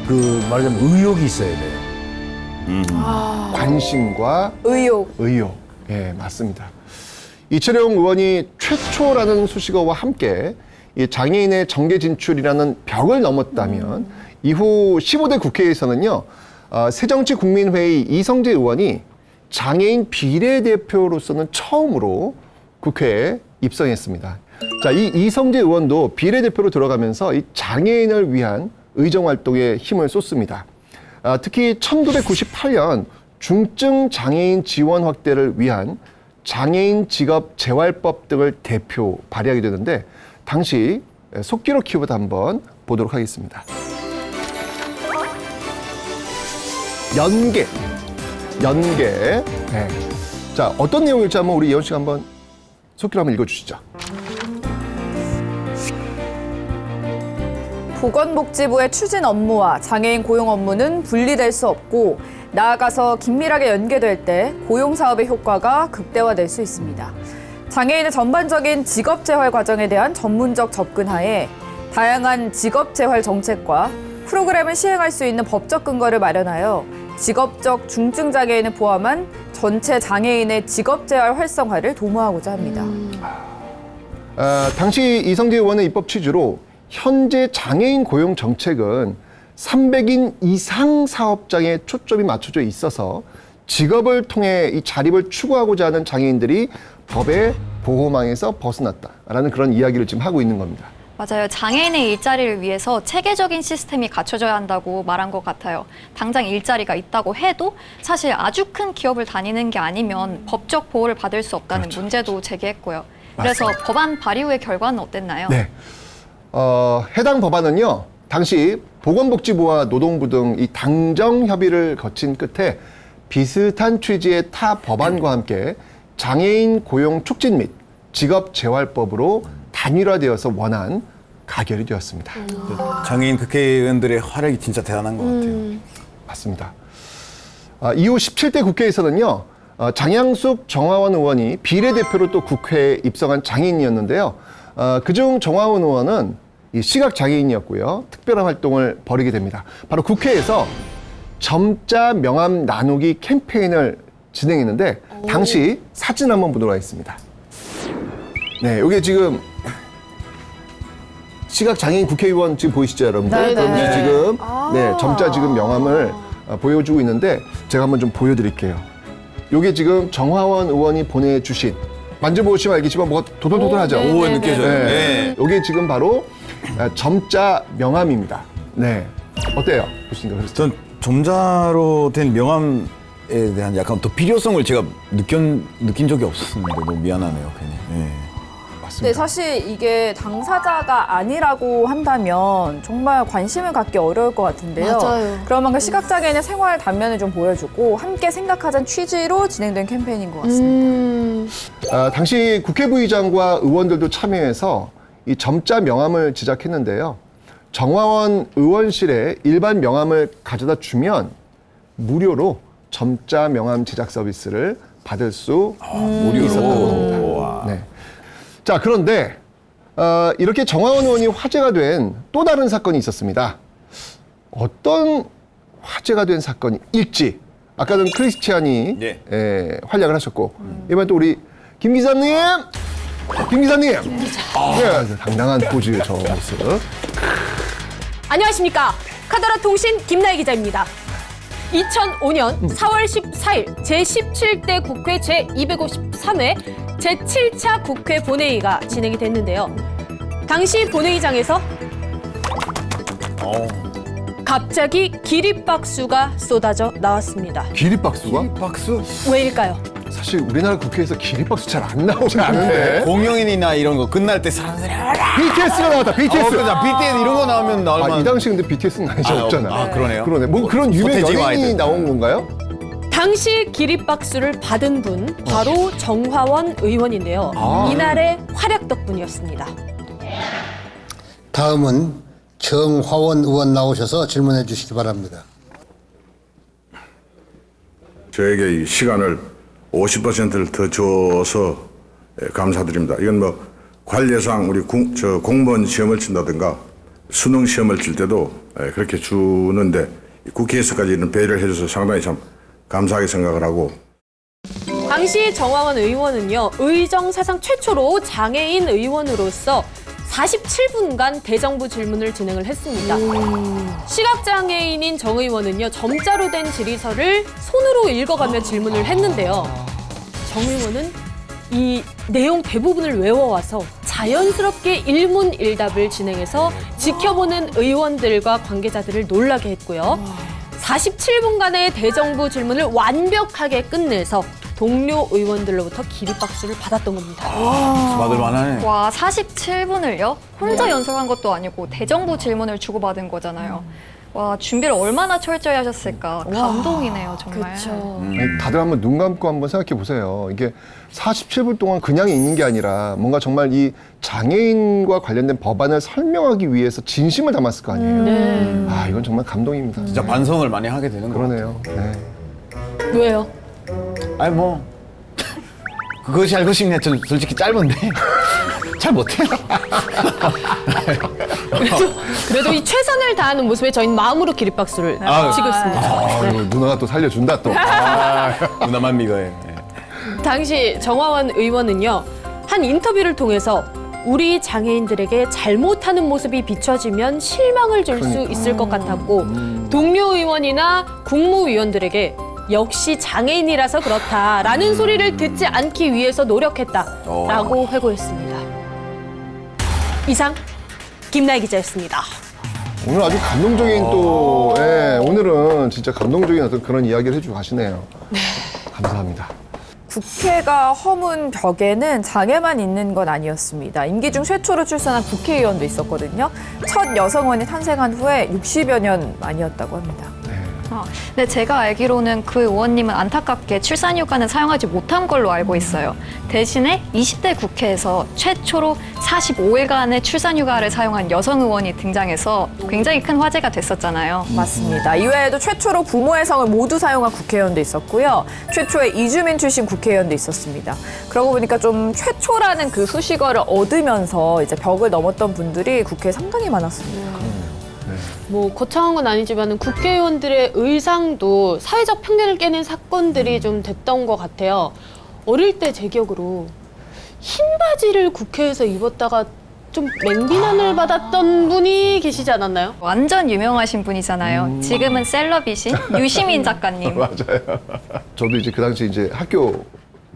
그 말하자면 의욕이 있어야 돼요. 관심과 의욕. 의욕. 예, 맞습니다. 이철용 의원이 최초라는 수식어와 함께 이 장애인의 정계 진출이라는 벽을 넘었다면 이후 15대 국회에서는요, 새정치국민회의 이성재 의원이 장애인 비례대표로서는 처음으로 국회에 입성했습니다. 자, 이 이성재 의원도 비례대표로 들어가면서 이 장애인을 위한 의정활동에 힘을 쏟습니다. 특히 1998년 중증 장애인 지원 확대를 위한 장애인 직업 재활법 등을 대표 발의하게 되는데 당시 속기록 키워드 한번 보도록 하겠습니다. 연계. 네. 자, 어떤 내용일지 한번 우리 예원 씨가 한번 속기록 한번 읽어주시죠. 보건복지부의 추진 업무와 장애인 고용 업무는 분리될 수 없고 나아가서 긴밀하게 연계될 때 고용 사업의 효과가 극대화될 수 있습니다. 장애인의 전반적인 직업 재활 과정에 대한 전문적 접근하에 다양한 직업 재활 정책과 프로그램을 시행할 수 있는 법적 근거를 마련하여 직업적 중증 장애인을 포함한 전체 장애인의 직업 재활 활성화를 도모하고자 합니다. 당시 이성재 의원의 입법 취지로 현재 장애인 고용 정책은 300인 이상 사업장에 초점이 맞춰져 있어서 직업을 통해 이 자립을 추구하고자 하는 장애인들이 법의 보호망에서 벗어났다라는 그런 이야기를 지금 하고 있는 겁니다. 맞아요. 장애인의 일자리를 위해서 체계적인 시스템이 갖춰져야 한다고 말한 것 같아요. 당장 일자리가 있다고 해도 사실 아주 큰 기업을 다니는 게 아니면 법적 보호를 받을 수 없다는 문제도 제기했고요. 그래서 법안 발의 후의 결과는 어땠나요? 네. 해당 법안은요, 당시 보건복지부와 노동부 등 이 당정 협의를 거친 끝에 비슷한 취지의 타 법안과 함께 장애인 고용 촉진 및 직업 재활법으로 단일화되어서 원안 가결이 되었습니다. 장애인 국회의원들의 활약이 진짜 대단한 것 같아요. 맞습니다. 이후 17대 국회에서는요, 장양숙 정화원 의원이 비례대표로 또 국회에 입성한 장애인이었는데요. 그중 정화원 의원은 이 시각장애인이었고요. 특별한 활동을 벌이게 됩니다. 바로 국회에서 점자 명함 나누기 캠페인을 진행했는데 당시 사진 한번 보도록 하겠습니다. 네, 이게 지금 시각장애인 국회의원 지금 보이시죠, 여러분들? 네, 그럼 네. 지금 네, 점자 지금 명함을 보여주고 있는데 제가 한번 좀 보여드릴게요. 이게 지금 정화원 의원이 보내주신, 만져보시면 알겠지만 뭐가 도돌도돌하죠? 오, 느껴져요. 네. 이게 지금 바로 점자 명함입니다. 네, 어때요? 보시니까 그렇죠? 전 점자로 된 명함에 대한 약간 더 필요성을 제가 느낀 적이 없었는데 너무 미안하네요, 괜히. 네. 맞습니다. 네, 사실 이게 당사자가 아니라고 한다면 정말 관심을 갖기 어려울 것 같은데요. 맞아요. 그런 만큼 시각장애인의 생활 단면을 좀 보여주고 함께 생각하자는 취지로 진행된 캠페인인 것 같습니다. 당시 국회 부의장과 의원들도 참여해서 이 점자 명함을 제작했는데요. 정화원 의원실에 일반 명함을 가져다 주면 무료로 점자 명함 제작 서비스를 받을 수 있었다고 합니다. 네. 자, 그런데 이렇게 정화원 의원이 화제가 된 또 다른 사건이 있었습니다. 어떤 화제가 된 사건일지. 아까는 크리스티안이 네. 활약을 하셨고 이번엔 또 우리 김 기자님. 네, 당당한 포즈 저 모습. 안녕하십니까. 카더라 통신 김나희 기자입니다. 2005년 4월 14일 제17대 국회 제253회 제7차 국회 본회의가 진행이 됐는데요. 당시 본회의장에서 갑자기 기립박수가 쏟아져 나왔습니다. 기립박수가? 박수? 왜일까요? 사실 우리나라 국회에서 기립박수 잘 안 나오지 않은데. 공연이나 이런 거 끝날 때 사람들이 BTS가 나왔다. BTS. BTS 이런 거 나오면 나올 만한. 이 당시 근데 BTS는 아니죠. 없잖아. 그러네요. 그러네. 뭐 그런 유명 서태지 연예인이 와이드. 나온 건가요? 당시 기립박수를 받은 분 바로 정화원 의원인데요. 아. 이날의 활약 덕분이었습니다. 다음은 정화원 의원 나오셔서 질문해 주시기 바랍니다. 저에게 이 시간을 50%를 더 줘서 감사드립니다. 이건 뭐 관례상 우리 공무원 시험을 친다든가 수능 시험을 칠 때도 그렇게 주는데 국회에서까지 이런 배려를 해줘서 상당히 참 감사하게 생각을 하고. 당시 정화원 의원은요, 의정 사상 최초로 장애인 의원으로서 47분간 대정부 질문을 진행을 했습니다. 시각장애인인 정 의원은요, 점자로 된 질의서를 손으로 읽어가며 질문을 했는데요. 정 의원은 이 내용 대부분을 외워와서 자연스럽게 일문일답을 진행해서 지켜보는 의원들과 관계자들을 놀라게 했고요. 47분간의 대정부 질문을 완벽하게 끝내서 동료 의원들로부터 기립박수를 받았던 겁니다. 받을 만하네. 와, 47분을요? 혼자 연설한 것도 아니고 대정부 질문을 주고받은 거잖아요. 와, 준비를 얼마나 철저히 하셨을까. 감동이네요, 정말. 그렇죠. 아니, 다들 한번 눈 감고 한번 생각해 보세요. 이게 47분 동안 그냥 있는 게 아니라 뭔가 정말 이 장애인과 관련된 법안을 설명하기 위해서 진심을 담았을 거 아니에요. 아, 이건 정말 감동입니다. 진짜 반성을 많이 하게 되는 거 그러네요. 네. 왜요? 아니 뭐 그것이 알고 싶네. 저 솔직히 짧은데 잘 못해요. 그래도 이 최선을 다하는 모습에 저희는 마음으로 기립박수를 치고 있습니다. 아, 이거 누나가 또 살려준다 또. 누나만 믿어요. 당시 정화원 의원은요, 한 인터뷰를 통해서 우리 장애인들에게 잘못하는 모습이 비춰지면 실망을 줄 수 있을 것 같았고, 동료 의원이나 국무위원들에게 역시 장애인이라서 그렇다라는 소리를 듣지 않기 위해서 노력했다라고 회고했습니다. 이상 김나희 기자였습니다. 오늘 아주 감동적인 또, 예, 오늘은 진짜 감동적인 어떤 그런 이야기를 해주고 가시네요. 감사합니다. 국회가 허문 벽에는 장애만 있는 건 아니었습니다. 임기 중 최초로 출산한 국회의원도 있었거든요. 첫 여성원이 탄생한 후에 60여 년 만이었다고 합니다. 근데 제가 알기로는 그 의원님은 안타깝게 출산휴가는 사용하지 못한 걸로 알고 있어요. 대신에 20대 국회에서 최초로 45일간의 출산휴가를 사용한 여성 의원이 등장해서 굉장히 큰 화제가 됐었잖아요. 맞습니다. 이외에도 최초로 부모의 성을 모두 사용한 국회의원도 있었고요. 최초의 이주민 출신 국회의원도 있었습니다. 그러고 보니까 좀 최초라는 그 수식어를 얻으면서 이제 벽을 넘었던 분들이 국회에 상당히 많았습니다. 뭐 거창한 건 아니지만 국회의원들의 의상도 사회적 편견을 깨는 사건들이 좀 됐던 것 같아요. 어릴 때 제 기억으로 흰 바지를 국회에서 입었다가 좀 맹비난을 받았던 분이 계시지 않았나요? 완전 유명하신 분이잖아요. 지금은 셀럽이신 유시민 작가님. 맞아요. 저도 이제 그 당시 이제 학교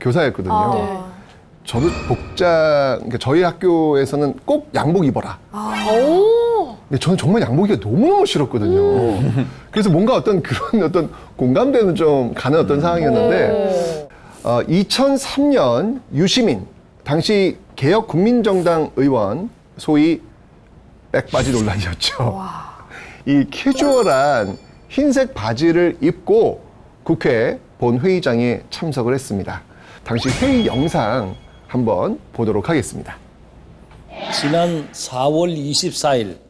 교사였거든요. 네. 저도 그러니까 저희 학교에서는 꼭 양복 입어라. 오. 근데 저는 정말 양복이 너무너무 싫었거든요. 그래서 뭔가 어떤 그런 어떤 공감대는 좀 가는 어떤 상황이었는데, 2003년 유시민, 당시 개혁국민정당 의원, 소위 백바지 논란이었죠. 이 캐주얼한 흰색 바지를 입고 국회 본회의장에 참석을 했습니다. 당시 회의 영상 한번 보도록 하겠습니다. 지난 4월 24일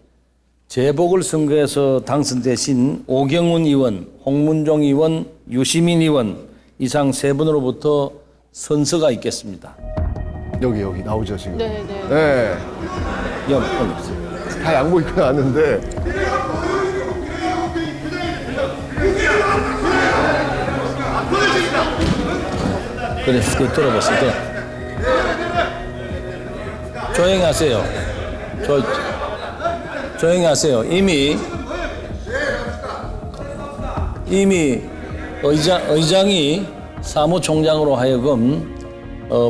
재보궐선거에서 당선되신 오경훈 의원, 홍문종 의원, 유시민 의원 이상 세 분으로부터 선서가 있겠습니다. 여기 나오죠 지금. 네. 네. 올려주세요. 다 양복 입고 나왔는데 그래, 들어보세요. 조용히 하세요. 조용히 하세요. 이미 의장이 사무총장으로 하여금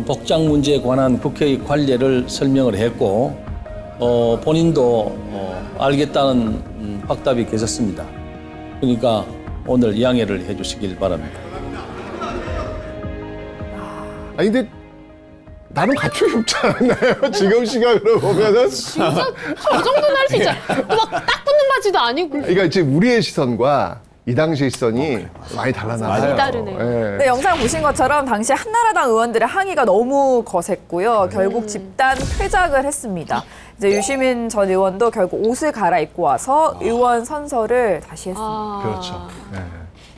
복장 문제에 관한 국회의 관례를 설명을 했고 본인도 알겠다는 확답이 계셨습니다. 그러니까 오늘 양해를 해주시길 바랍니다. 아니 근데 나름 갖추기 쉽지 않나요? 지금 시각으로 보면은 진짜 저 정도는 할 수 있잖아. 막 딱 붙는 바지도 아니고. 그러니까 지금 우리의 시선과 이 당시 시선이 많이 달라나요. 많이 다르네요. 네, 영상 보신 것처럼 당시 한나라당 의원들의 항의가 너무 거셌고요. 결국 집단 퇴장을 했습니다. 이제 유시민 전 의원도 결국 옷을 갈아입고 와서 의원 선서를 다시 했습니다. 그렇죠. 네.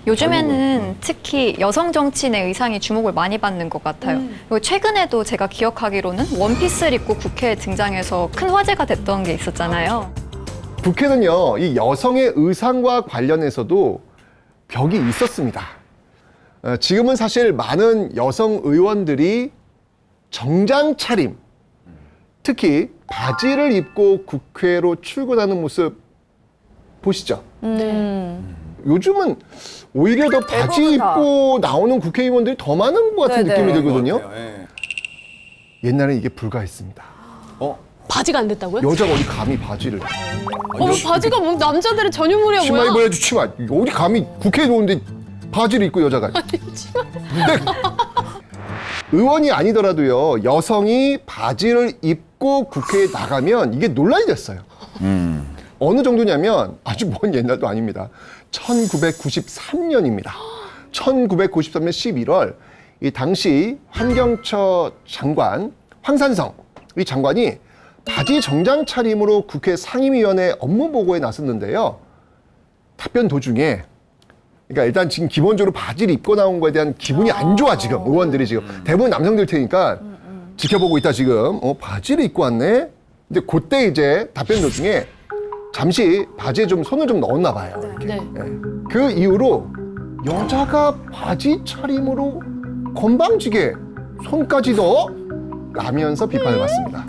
요즘에는 특히 여성 정치인의 의상이 주목을 많이 받는 것 같아요. 그리고 최근에도 제가 기억하기로는 원피스를 입고 지국회에 등장해서 큰 화제가 됐던 게 있었잖아요. 국회는요, 이 여성의 의상과 관련해서도 벽이 있었습니다. 지금은 사실 많은 여성 의원들이 정장 차림, 특히 바지를 입고 국회로 출근하는 모습 보시죠. 요즘은 오히려 더 바지 대부분 다. 입고 나오는 국회의원들이 더 많은 것 같은 네네. 느낌이 들거든요. 예. 옛날에 이게 불가했습니다. 바지가 안 됐다고요? 여자가 어디 감히 바지를. 바지가 뭐 남자들의 전유물이야 치마 뭐야? 입어야지 치마. 어디 감히 국회에 오는데 바지를 입고 여자가. 근데 의원이 아니더라도요. 여성이 바지를 입고 국회에 나가면 이게 논란이 됐어요. 어느 정도냐면 아주 먼 옛날도 아닙니다. 1993년입니다. 1993년 11월 이 당시 환경처 장관 황산성 이 장관이 바지 정장 차림으로 국회 상임위원회 업무 보고에 나섰는데요. 답변 도중에 그러니까 일단 지금 기본적으로 바지를 입고 나온 거에 대한 기분이 안 좋아 지금 의원들이 지금 대부분 남성들 테니까 지켜보고 있다 지금 바지를 입고 왔네. 근데 그때 이제 답변 도중에 잠시 바지에 좀 손을 좀 넣었나 봐요. 네. 예. 그 이후로 여자가 바지 차림으로 건방지게 손까지 넣어? 라면서 비판을 받습니다.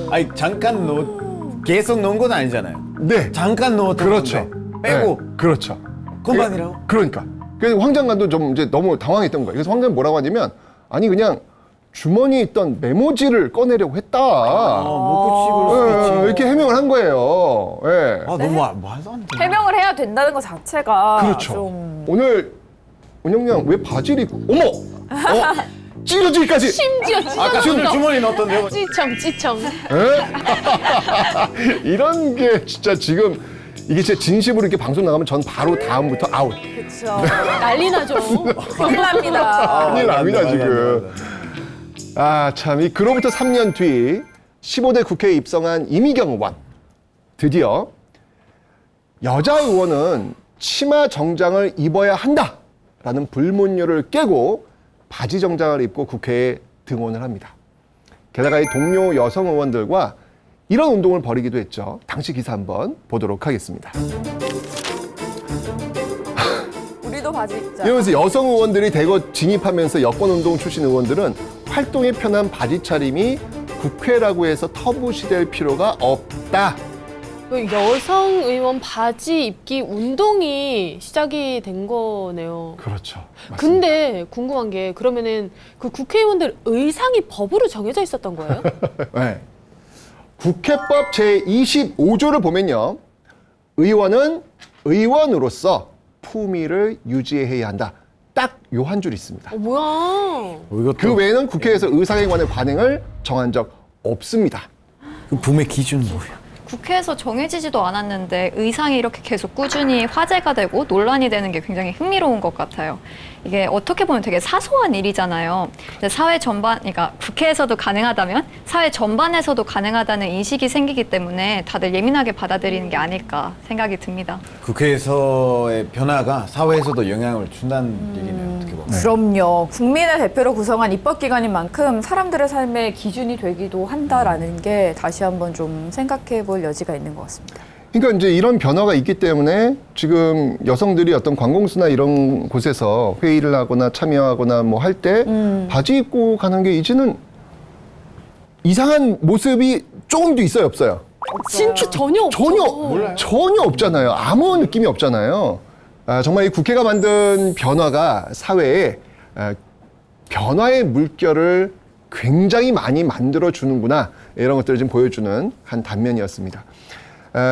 아니 잠깐 계속 넣은 건 아니잖아요. 네. 잠깐 넣었던 그렇죠. 건데 빼고 네, 그렇죠. 건반이라고? 그러니까. 그래서 황 장관도 좀 이제 너무 당황했던 거예요. 그래서 황 장관 뭐라고 하냐면 아니 그냥 주머니에 있던 메모지를 꺼내려고 했다. 못 붙이고 이렇게 해명을 한 거예요. 예. 너무 말도 안 돼. 해명을 해야 된다는 것 자체가 그렇죠. 좀 오늘 운영양 왜 바지를 입고 어머 찌르기까지 심지어 아까 찢어졌어. 주머니 넣었던데요? 찌청. 이런 게 진짜 지금 이게 진짜 진심으로 이렇게 방송 나가면 전 바로 다음부터 아웃. 그렇죠. 난리 나죠. 큰일 납니다. 큰일 납니다 지금. 아 참 이 그로부터 3년 뒤 15대 국회에 입성한 이미경 의원 드디어 여자 의원은 치마 정장을 입어야 한다라는 불문율을 깨고 바지 정장을 입고 국회에 등원을 합니다. 게다가 이 동료 여성 의원들과 이런 운동을 벌이기도 했죠. 당시 기사 한번 보도록 하겠습니다. 우리도 바지 입자. 이러면서 여성 의원들이 대거 진입하면서 여권운동 출신 의원들은 활동이 편한 바지 차림이 국회라고 해서 터부시될 필요가 없다. 여성 의원 바지 입기 운동이 시작이 된 거네요. 그렇죠. 근데 궁금한 게 그러면은 그 국회의원들 의상이 법으로 정해져 있었던 거예요? 네. 국회법 제25조를 보면요. 의원은 의원으로서 품위를 유지해야 한다. 딱 요 한 줄 있습니다. 뭐야? 그 외에는 국회에서 의상에 관한 관행을 정한 적 없습니다. 그 붐의 기준은 뭐예요? 국회에서 정해지지도 않았는데 의상이 이렇게 계속 꾸준히 화제가 되고 논란이 되는 게 굉장히 흥미로운 것 같아요. 이게 어떻게 보면 되게 사소한 일이잖아요. 근데 사회 전반, 그러니까 국회에서도 가능하다면 사회 전반에서도 가능하다는 인식이 생기기 때문에 다들 예민하게 받아들이는 게 아닐까 생각이 듭니다. 국회에서의 변화가 사회에서도 영향을 준다는 얘기네요. 어떻게 보면. 그럼요. 국민의 대표로 구성한 입법기관인 만큼 사람들의 삶의 기준이 되기도 한다라는 게 다시 한번 좀 생각해 볼 여지가 있는 것 같습니다. 그러니까 이제 이런 변화가 있기 때문에 지금 여성들이 어떤 관공서나 이런 곳에서 회의를 하거나 참여하거나 뭐 할 때 바지 입고 가는 게 이제는 이상한 모습이 조금도 있어요, 없어요? 진짜 전혀 없죠. 전혀 없잖아요. 아무 느낌이 없잖아요. 정말 이 국회가 만든 변화가 사회에 변화의 물결을 굉장히 많이 만들어주는구나. 이런 것들을 지금 보여주는 한 단면이었습니다.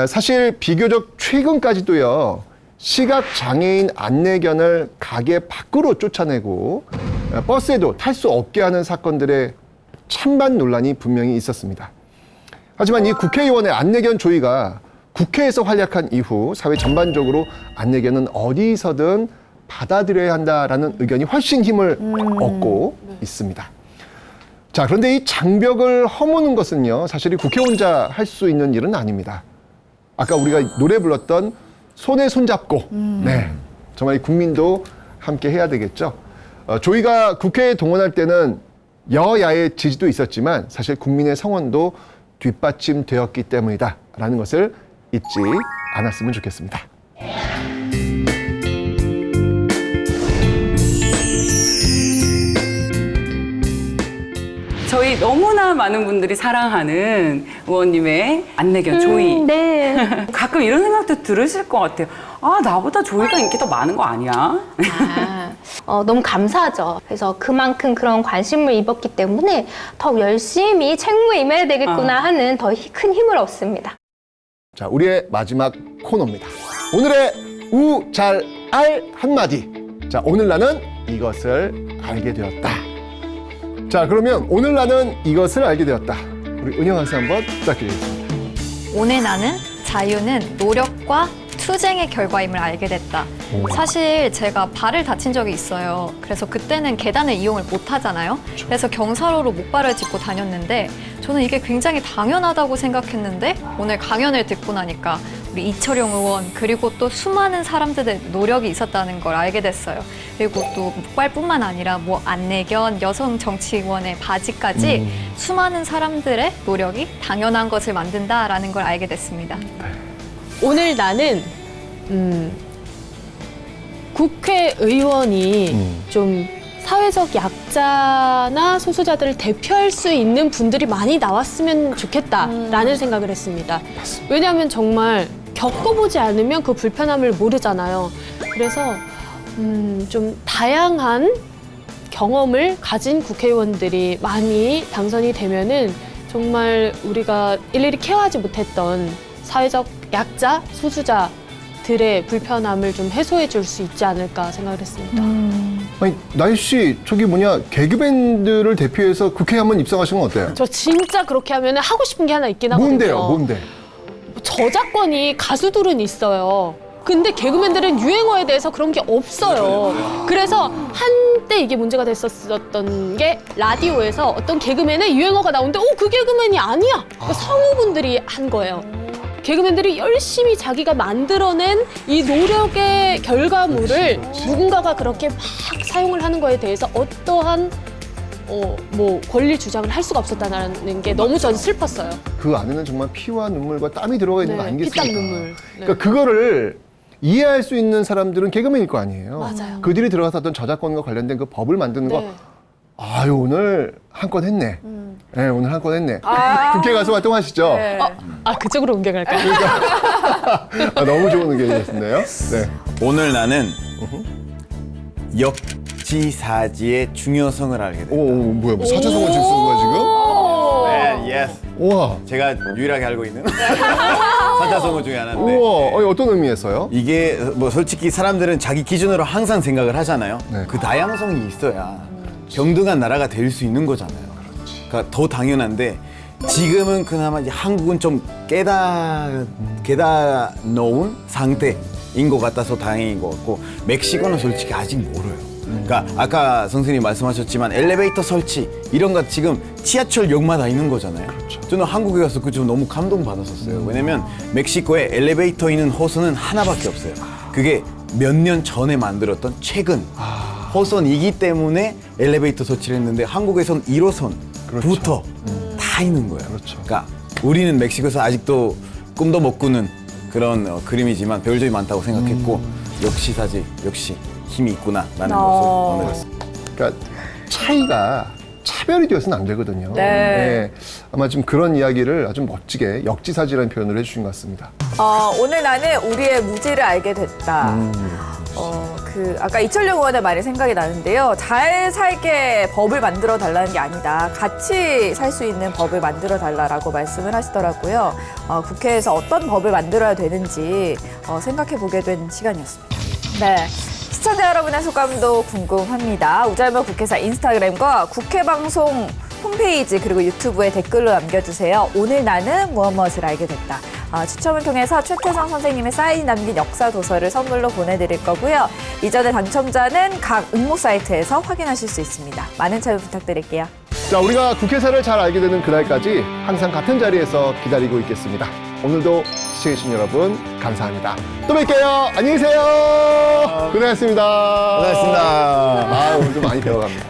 사실 비교적 최근까지도요. 시각장애인 안내견을 가게 밖으로 쫓아내고 버스에도 탈 수 없게 하는 사건들의 찬반 논란이 분명히 있었습니다. 하지만 이 국회의원의 안내견 조의가 국회에서 활약한 이후 사회 전반적으로 안내견은 어디서든 받아들여야 한다라는 의견이 훨씬 힘을 얻고 있습니다. 자, 그런데 이 장벽을 허무는 것은요, 사실 이 국회 혼자 할 수 있는 일은 아닙니다. 아까 우리가 노래 불렀던 손에 손잡고, 네, 정말 이 국민도 함께 해야 되겠죠. 조이가 국회에 동원할 때는 여야의 지지도 있었지만 사실 국민의 성원도 뒷받침되었기 때문이다라는 것을 잊지 않았으면 좋겠습니다. 저희 너무나 많은 분들이 사랑하는 의원님의 안내견 조이. 네. 가끔 이런 생각도 들으실 것 같아요. 아, 나보다 조이가 인기 더 많은 거 아니야? 너무 감사하죠. 그래서 그만큼 그런 관심을 입었기 때문에 더 열심히 책무에 임해야 되겠구나 하는 더 큰 힘을 얻습니다. 자, 우리의 마지막 코너입니다. 오늘의 우 잘 알 한마디. 자, 오늘 나는 이것을 알게 되었다. 자, 그러면 오늘 나는 이것을 알게 되었다. 우리 은영 학생 한번 부탁드리겠습니다. 오늘 나는 자유는 노력과 투쟁의 결과임을 알게 됐다. 사실 제가 발을 다친 적이 있어요. 그래서 그때는 계단을 이용을 못 하잖아요. 그래서 경사로로 목발을 짚고 다녔는데 저는 이게 굉장히 당연하다고 생각했는데 오늘 강연을 듣고 나니까 우리 이철용 의원 그리고 또 수많은 사람들의 노력이 있었다는 걸 알게 됐어요. 그리고 또 목발뿐만 아니라 뭐 안내견, 여성 정치의원의 바지까지 수많은 사람들의 노력이 당연한 것을 만든다라는 걸 알게 됐습니다. 오늘 나는 국회의원이 좀 사회적 약자나 소수자들을 대표할 수 있는 분들이 많이 나왔으면 좋겠다라는 생각을 했습니다. 왜냐하면 정말 겪어보지 않으면 그 불편함을 모르잖아요. 그래서 좀 다양한 경험을 가진 국회의원들이 많이 당선이 되면은 정말 우리가 일일이 케어하지 못했던 사회적 약자, 소수자들의 불편함을 좀 해소해 줄 수 있지 않을까 생각을 했습니다. 아니, 나희 씨, 저기 뭐냐, 개그밴드를 대표해서 국회에 한번 입성하시면 어때요? 저 진짜 그렇게 하면 하고 싶은 게 하나 있긴 하거든요. 뭔데? 저작권이 가수들은 있어요. 근데 개그맨들은 유행어에 대해서 그런 게 없어요. 그래서 한때 이게 문제가 됐었던 게 라디오에서 어떤 개그맨의 유행어가 나오는데 그 개그맨이 아니야. 그러니까 성우분들이 한 거예요. 개그맨들이 열심히 자기가 만들어낸 이 노력의 결과물을 누군가가 그렇게 막 사용을 하는 거에 대해서 어떠한 뭐 권리 주장을 할 수가 없었다는 게 너무 전 슬펐어요. 그 안에는 정말 피와 눈물과 땀이 들어가 있는 거 아니겠습니까? 피땀 눈물. 네. 그러니까 그거를 이해할 수 있는 사람들은 개그맨일 거 아니에요. 맞아요. 그들이 들어가서 어떤 저작권과 관련된 그 법을 만드는 거, 아유, 오늘 한 건 했네. 네, 오늘 한 건 했네. 국회 가서 활동하시죠? 네. 그쪽으로 옮겨갈까요? 너무 좋은 의견이었네요. 네. 오늘 나는 역지사지의 중요성을 알게 됐다. 뭐야, 뭐 사자성어 지금 쓰는 거야, 지금? 네, 예스. 우와. 제가 유일하게 알고 있는 사자성어 중에 하나인데. 우와, 어떤 의미에서요? 이게 뭐 솔직히 사람들은 자기 기준으로 항상 생각을 하잖아요. 네. 그 다양성이 있어야 평등한 나라가 될 수 있는 거잖아요. 그러니까 더 당연한데 지금은 그나마 이제 한국은 좀 깨닫놓은 상태인 것 같아서 다행인 것 같고 멕시코는 솔직히 아직 모르요. 그러니까 아까 선생님이 말씀하셨지만 엘리베이터 설치 이런 거 지금 지하철역마다 있는 거잖아요. 그렇죠. 저는 한국에 가서 그 좀 너무 감동받았었어요. 왜냐면 멕시코에 엘리베이터 있는 호수는 하나밖에 없어요. 그게 몇 년 전에 만들었던 최근 호선이기 때문에 엘리베이터 설치를 했는데 한국에선 1호선부터 다 있는 거예요. 그렇죠. 그러니까 우리는 멕시코에서 아직도 꿈도 못 꾸는 그런 그림이지만 배울 점이 많다고 생각했고 역시사지 역시 힘이 있구나라는 것을 오늘 그러니까 차이가 차별이 되어서는 안 되거든요. 네. 아마 좀 그런 이야기를 아주 멋지게 역지사지라는 표현을 해주신 것 같습니다. 오늘 나는 우리의 무지를 알게 됐다. 아까 이철용 의원의 말이 생각이 나는데요. 잘 살게 법을 만들어 달라는 게 아니다. 같이 살 수 있는 법을 만들어 달라라고 말씀을 하시더라고요. 국회에서 어떤 법을 만들어야 되는지 생각해 보게 된 시간이었습니다. 네. 시청자 여러분의 소감도 궁금합니다. 우잘모 국회사 인스타그램과 국회방송 홈페이지 그리고 유튜브에 댓글로 남겨주세요. 오늘 나는 무엇을 알게 됐다. 추첨을 통해서 최태성 선생님의 사인이 담긴 역사 도서를 선물로 보내드릴 거고요. 이전에 당첨자는 각 응모 사이트에서 확인하실 수 있습니다. 많은 참여 부탁드릴게요. 자, 우리가 국회사를 잘 알게 되는 그날까지 항상 같은 자리에서 기다리고 있겠습니다. 오늘도 시청해주신 여러분 감사합니다. 또 뵐게요. 안녕히 계세요. 고생하셨습니다. 고생하셨습니다. 오늘 좀 많이 배워갑니다.